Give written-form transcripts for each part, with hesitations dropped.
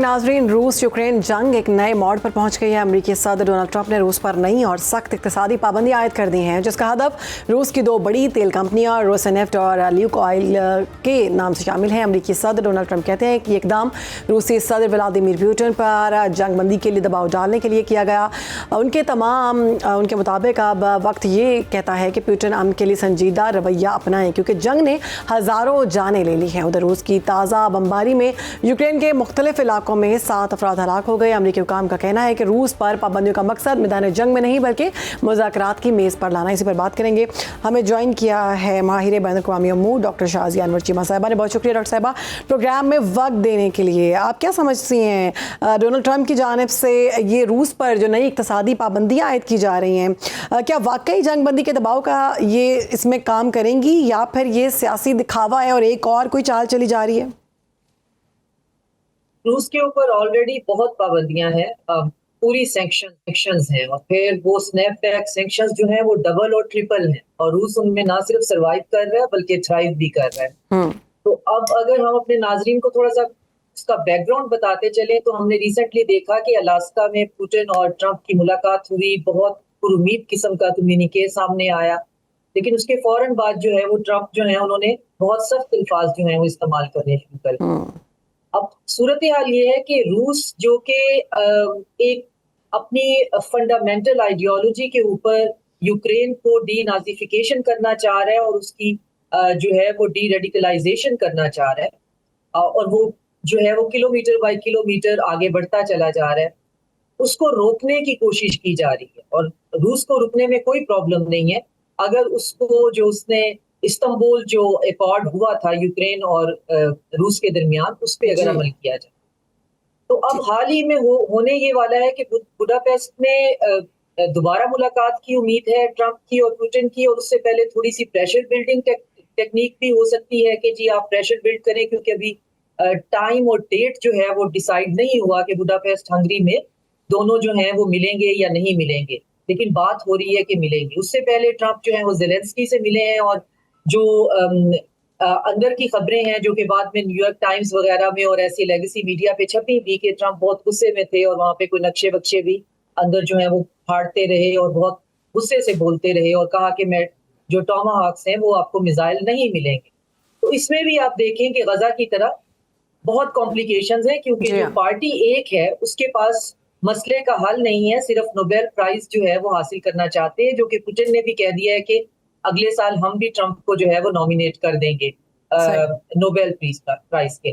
नाजरीन, रूस यूक्रेन जंग एक नए मोड़ पर पहुंच गई है। अमेरिकी सदर डोनाल्ड ट्रंप ने रूस पर नई और सख्त इक़्तिसादी पाबंदियां आयद कर दी हैं, जिसका हदफ रूस की दो बड़ी तेल कंपनियां रोसनेफ्ट और ल्यूक ऑयल के नाम से शामिल है। अमेरिकी सदर डोनाल्ड ट्रंप कहते हैं कि ये इकदाम रूसी सदर व्लादिमीर पुतिन पर जंग बंदी के लिए दबाव डालने के लिए किया गया। उनके मुताबिक अब वक्त ये कहता है कि पुतिन अमन के लिए संजीदा रवैया अपनाएं, क्योंकि जंग ने हज़ारों जानें ले ली हैं। उधर रूस की ताज़ा बमबारी में यूक्रेन के मुख्तलिफ इलाकों में 7 अफराद हलाक हो गए। अमरीकी हुकाम का कहना है कि रूस पर पाबंदियों का मकसद मैदान जंग में नहीं बल्कि मुज़ाकरात की मेज़ पर लाना। इसी पर बात करेंगे। हमें ज्वाइन किया है माहिर बैन अक़वामी अमूर डॉक्टर शाज़िया अनवर चीमा साहिबा ने। बहुत शुक्रिया डॉक्टर साहिबा प्रोग्राम में वक्त देने के लिए। आप क्या समझती हैं डोनाल्ड ट्रंप की जानिब से ये रूस पर जो नई इक़्तिसादी पाबंदियाँ आयद की जा रही हैं, क्या वाकई जंग बंदी के दबाव का ये इसमें काम करेंगी या फिर ये सियासी दिखावा है और एक और कोई चाल चली जा रही है? रूस के ऊपर ऑलरेडी बहुत पाबंदियां हैं, पूरी सैंक्शंस हैं, और फिर वो स्नैपबैक सैंक्शंस जो हैं वो डबल और ट्रिपल हैं, और रूस उनमें ना सिर्फ सरवाइव कर रहा है बल्कि थ्राइव भी कर रहा है। तो अब अगर हम अपने नाजरीन को थोड़ा सा उसका बैकग्राउंड बताते चले, तो हमने रिसेंटली देखा कि अलास्का में पुतिन और ट्रंप की मुलाकात हुई, बहुत पुरुमीद किस्म का कम्युनिके सामने आया, लेकिन उसके फौरन बाद जो है वो ट्रंप जो है उन्होंने बहुत सख्त अल्फाज जो है वो इस्तेमाल करने शुरू कर दिए। अब सूरत हाल ये है कि रूस जो कि एक अपनी फंडामेंटल आइडियोलॉजी के ऊपर यूक्रेन को डी नाजिफिकेशन करना चाह रहा है और उसकी जो है वो डी रेडिकलाइजेशन करना चाह रहा है, और वो जो है वो किलोमीटर बाय किलोमीटर आगे बढ़ता चला जा रहा है, उसको रोकने की कोशिश की जा रही है। और रूस को रुकने में कोई प्रॉब्लम नहीं है अगर उसको जो उसने इस्तांबुल जो एकॉर्ड हुआ था यूक्रेन और रूस के दरमियान, उस पर अगर अमल किया जाए। तो अब हाल ही में होने ये वाला है कि बुडापेस्ट में दोबारा मुलाकात की उम्मीद है ट्रंप की और पुतिन की, और उससे पहले थोड़ी सी प्रेशर बिल्डिंग टेक्निक भी हो सकती है कि जी आप प्रेशर बिल्ड करें, क्योंकि अभी टाइम और डेट जो है वो डिसाइड नहीं हुआ कि बुडापेस्ट हंगरी में दोनों जो हैं वो मिलेंगे या नहीं मिलेंगे, लेकिन बात हो रही है कि मिलेंगे। उससे पहले ट्रंप जो है वो ज़ेलेंस्की से मिले हैं, और जो अंदर की खबरें हैं जो कि बाद में न्यूयॉर्क टाइम्स वगैरह में और ऐसी लेगेसी मीडिया पे छपी भी कि ट्रंप बहुत गुस्से में थे और वहां पे कोई नक्शे बक्शे भी अंदर जो है वो फाड़ते रहे और बहुत गुस्से से बोलते रहे, और कहा कि मैं जो टॉमाहॉक्स हैं वो आपको मिसाइल नहीं मिलेंगे। तो इसमें भी आप देखें कि गजा की तरह बहुत कॉम्प्लिकेशंस हैं, क्योंकि जो पार्टी एक है उसके पास मसले का हल नहीं है, सिर्फ नोबेल प्राइज जो है वो हासिल करना चाहते हैं, जो कि पुतिन ने भी कह दिया है कि अगले साल हम भी ट्रंप को जो है वो नॉमिनेट कर देंगे नोबेल प्राइज के।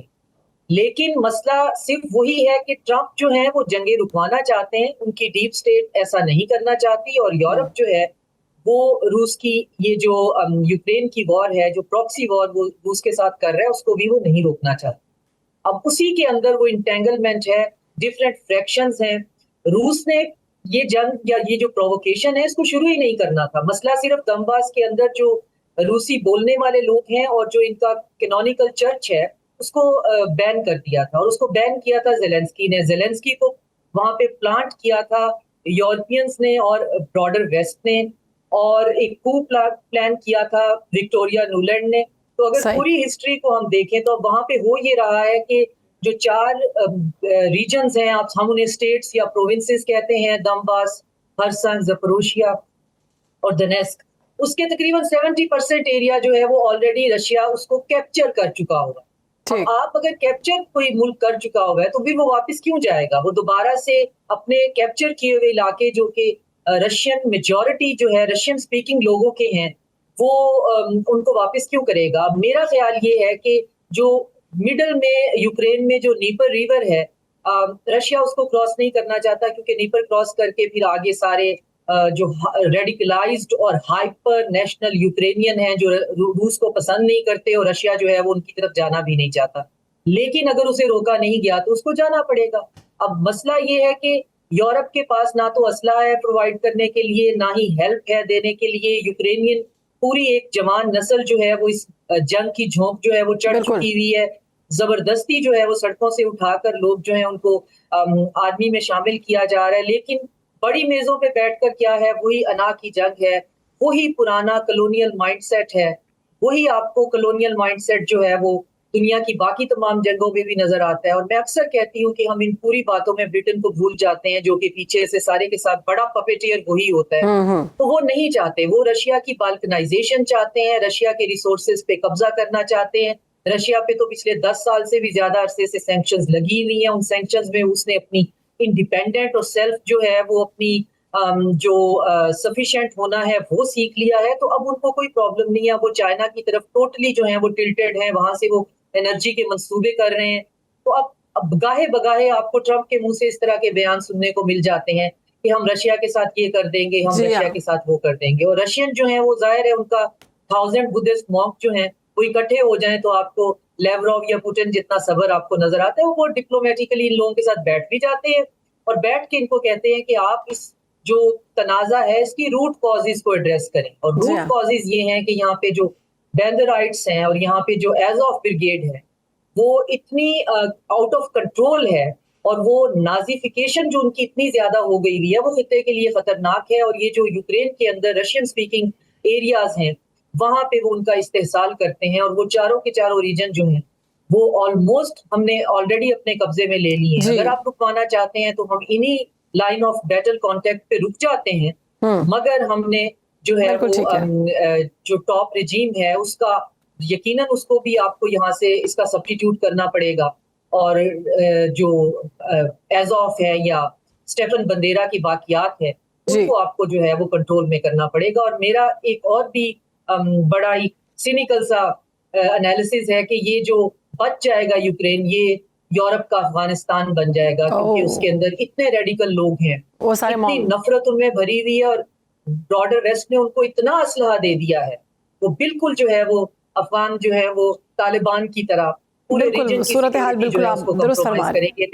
लेकिन मसला सिर्फ वही है कि ट्रंप जो है वो जंगे रुकवाना चाहते हैं, उनकी डीप स्टेट ऐसा नहीं करना चाहती, और यूरोप जो है वो रूस की ये जो यूक्रेन की वॉर है, जो प्रॉक्सी वॉर वो रूस के साथ कर रहा है, उसको भी वो नहीं रोकना चाहता। अब उसी के अंदर वो इंटेंगलमेंट है, डिफरेंट फ्रैक्शंस हैं। रूस ने ये जंग या ये जो प्रोवोकेशन है इसको शुरू ही नहीं करना था। मसला सिर्फ दमबास के अंदर जो रूसी बोलने वाले लोग हैं और जो इनका कैनोनिकल चर्च है उसको बैन कर दिया था, और उसको बैन किया था ज़ेलेंस्की ने। ज़ेलेंस्की को वहां पे प्लांट किया था यूरोपियंस ने और ब्रॉडर वेस्ट ने, और एक कू प्लान किया था विक्टोरिया नुलैंड ने। तो अगर पूरी हिस्ट्री को हम देखें तो वहां पे हो ये रहा है कि जो 4 रीजन्स हैं, आप हम उन्हें स्टेट्स या प्रोविंसेस कहते हैं, दमबास, खरसन, ज़पोरिज़िया और डोनेट्स्क, उसके तकरीबन 70% एरिया जो है वो ऑलरेडी रशिया उसको कैप्चर कर चुका होगा। आप अगर कैप्चर कोई मुल्क कर चुका होगा तो भी वो वापस क्यों जाएगा? वो दोबारा से अपने कैप्चर किए हुए इलाके जो कि रशियन मेजॉरिटी जो है रशियन स्पीकिंग लोगों के हैं, वो उनको वापस क्यों करेगा? मेरा ख्याल ये है कि जो मिडल में यूक्रेन में जो नीपर रिवर है, रशिया उसको क्रॉस नहीं करना चाहता, क्योंकि नीपर क्रॉस करके फिर आगे सारे जो रेडिकलाइज्ड और हाइपर नेशनल यूक्रेनियन हैं जो रूस को पसंद नहीं करते, और रशिया जो है वो उनकी तरफ जाना भी नहीं चाहता। लेकिन अगर उसे रोका नहीं गया तो उसको जाना पड़ेगा। अब मसला ये है कि यूरोप के पास ना तो असला है प्रोवाइड करने के लिए, ना ही हेल्प है देने के लिए। यूक्रेनियन पूरी एक जवान नस्ल जो है वो इस जंग की झोंक जो है वो चढ़ चुकी हुई है। जबरदस्ती जो है वो सड़कों से उठाकर लोग जो है उनको आर्मी में शामिल किया जा रहा है। लेकिन बड़ी मेजों पे बैठकर क्या है, वही अना की जंग है, वही पुराना कॉलोनियल माइंडसेट है, वही आपको कॉलोनियल माइंडसेट जो है वो दुनिया की बाकी तमाम जंगों में भी नजर आता है। और मैं अक्सर कहती हूँ कि हम इन पूरी बातों में ब्रिटेन को भूल जाते हैं, जो कि पीछे से सारे के साथ बड़ा पपेटियर वही होता है। तो वो नहीं चाहते, वो रशिया की बाल्कनाइजेशन चाहते हैं, रशिया के रिसोर्सेज पे कब्जा करना चाहते हैं। रशिया पे तो पिछले 10 साल से भी ज्यादा अरसे से सैंक्शंस लगी हुई हैं। उन सैंक्शंस में उसने अपनी इंडिपेंडेंट और सेल्फ जो है वो अपनी जो सफिशिएंट होना है वो सीख लिया है। तो अब उनको कोई प्रॉब्लम नहीं है, वो चाइना की तरफ टोटली जो है वो टिल्टेड है, वहां से वो एनर्जी के मंसूबे कर रहे हैं। तो अब गाहे बगाहे आपको ट्रम्प के मुंह से इस तरह के बयान सुनने को मिल जाते हैं कि हम रशिया के साथ ये कर देंगे, हम रशिया के साथ वो कर देंगे। और रशियन जो है वो जाहिर है उनका 1000 बुद्धिस्ट मॉन्क जो है वो इकट्ठे हो जाए तो आपको लेवरोव या पुतिन जितना सबर आपको नजर आता है, वो डिप्लोमेटिकली इन लोगों के साथ बैठ भी जाते हैं और बैठ के इनको कहते हैं कि आप इस जो तनाजा है इसकी रूट कॉजेज को एड्रेस करें। और रूट कॉजेज ये हैं कि यहाँ पे जो बैंदराइट्स हैं और यहाँ पे जो एज़ोफ ब्रिगेड है वो इतनी आउट ऑफ कंट्रोल है और वो नाजिफिकेशन जो उनकी इतनी ज्यादा हो गई हुई है वो खित्ते के लिए खतरनाक है। और ये जो यूक्रेन के अंदर रशियन स्पीकिंग एरियाज हैं वहां पे वो उनका इस्तेहसाल करते हैं और वो चारों के चारों रीजन जो हैं वो ऑलमोस्ट हमने ऑलरेडी अपने कब्जे में ले लिए हैं। अगर आप रुकवाना चाहते हैं तो हम इन्हीं लाइन ऑफ बैटल कॉन्टेक्ट पे रुक जाते हैं, मगर हमने जो है वो जो टॉप रिजीम है उसका यकीनन उसको भी आपको यहाँ से इसका सब्स्टिट्यूट करना पड़ेगा। और जो एज़ोफ है या स्टेफन बंदेरा की बाकियात है उनको आपको जो है वो कंट्रोल में करना पड़ेगा। और मेरा एक और भी बड़ा ही सिनिकल सा एनालिसिस है कि ये जो बच जाएगा यूक्रेन, ये यूरोप का अफगानिस्तान बन जाएगा, क्योंकि उसके अंदर इतने रेडिकल लोग हैं, इतनी नफरत उनमें भरी हुई है और ब्रॉडर वेस्ट ने उनको इतना असलहा दे दिया है, वो बिल्कुल जो है वो अफगान जो है वो तालिबान की तरह पूरे रीजन की सूरत हाल बिल्कुल आप दुरुस्त फरमा रहे हैं।